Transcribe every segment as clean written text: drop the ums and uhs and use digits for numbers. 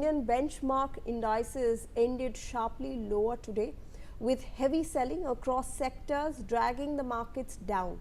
Indian benchmark indices ended sharply lower today, with heavy selling across sectors dragging the markets down.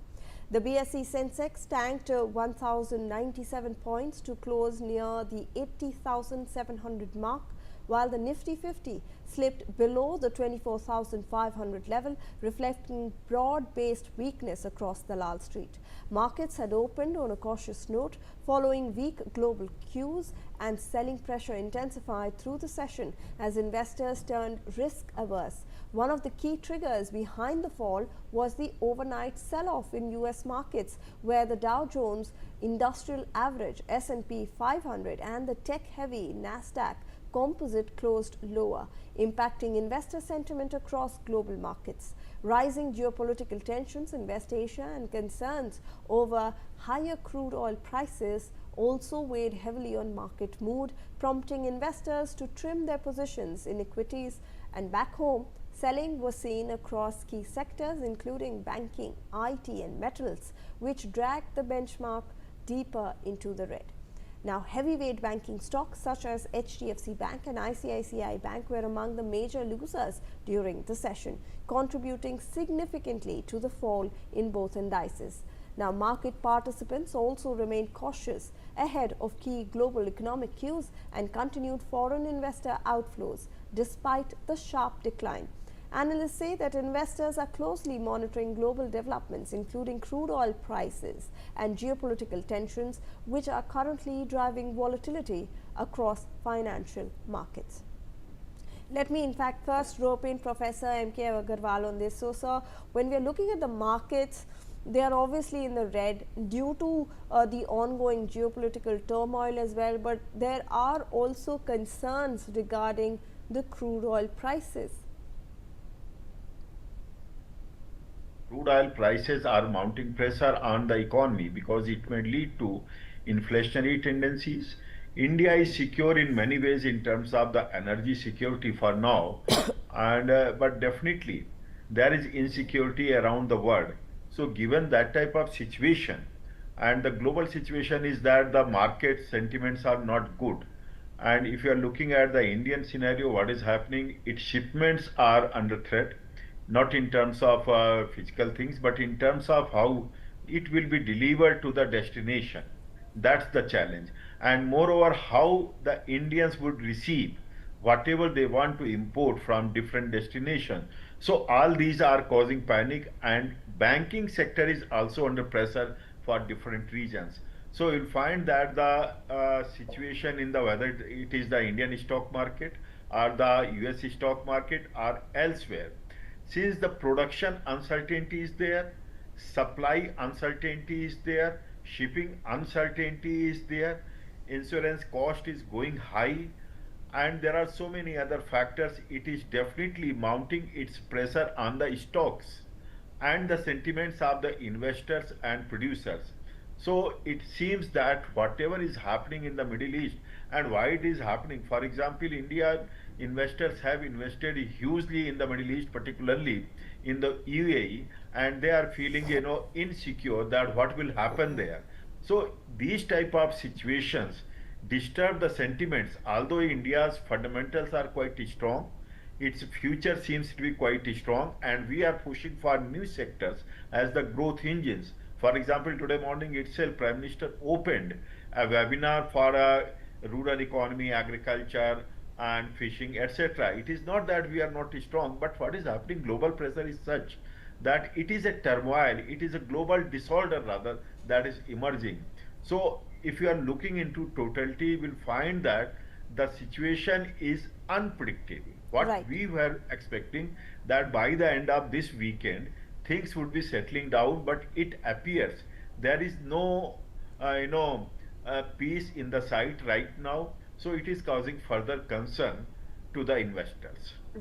The BSE Sensex tanked 1,097 points to close near the 80,700 mark, while the Nifty 50 slipped below the 24,500 level, reflecting broad-based weakness across Dalal Street. Markets had opened on a cautious note following weak global cues, and selling pressure intensified through the session as investors turned risk-averse. One of the key triggers behind the fall was the overnight sell-off in US markets, where the Dow Jones Industrial Average, S&P 500 and the tech-heavy Nasdaq Composite closed lower, impacting investor sentiment across global markets. Rising geopolitical tensions in West Asia and concerns over higher crude oil prices also weighed heavily on market mood, prompting investors to trim their positions in equities. And back home, selling was seen across key sectors including banking, IT and metals, which dragged the benchmark deeper into the red. Now, heavyweight banking stocks such as HDFC Bank and ICICI Bank were among the major losers during the session, contributing significantly to the fall in both indices. Now, market participants also remained cautious ahead of key global economic cues and continued foreign investor outflows despite the sharp decline. Analysts say that investors are closely monitoring global developments, including crude oil prices and geopolitical tensions, which are currently driving volatility across financial markets. Let me in fact first rope in Professor M.K. Agarwal on this. So, sir, when we are looking at the markets, they are obviously in the red due to the ongoing geopolitical turmoil as well, but there are also concerns regarding the crude oil prices. Crude oil prices are mounting pressure on the economy because it may lead to inflationary tendencies. India is secure in many ways in terms of the energy security for now, and but definitely there is insecurity around the world. So given that type of situation, and the global situation is that the market sentiments are not good. And if you are looking at the Indian scenario, what is happening, its shipments are under threat, not in terms of physical things, but in terms of how it will be delivered to the destination. That's the challenge. And moreover, how the Indians would receive whatever they want to import from different destinations. So all these are causing panic, and banking sector is also under pressure for different regions. So you'll find that the situation in the, whether it is the Indian stock market or the US stock market or elsewhere, since the production uncertainty is there, supply uncertainty is there, shipping uncertainty is there, insurance cost is going high, and there are so many other factors, it is definitely mounting its pressure on the stocks and the sentiments of the investors and producers. So it seems that whatever is happening in the Middle East, and why it is happening, for example, India investors have invested hugely in the Middle East, particularly in the UAE, and they are feeling, insecure that what will happen there. So these type of situations disturb the sentiments. Although India's fundamentals are quite strong, its future seems to be quite strong, and we are pushing for new sectors as the growth engines. For example, today morning itself, Prime Minister opened a webinar for rural economy, agriculture and fishing, etc. It is not that we are not strong, but what is happening, global pressure is such that it is a turmoil, it is a global disorder rather that is emerging. So if you are looking into totality, you will find that the situation is unpredictable. What we were expecting that by the end of this weekend, things would be settling down, but it appears there is no, peace in the sight right now. So it is causing further concern to the investors.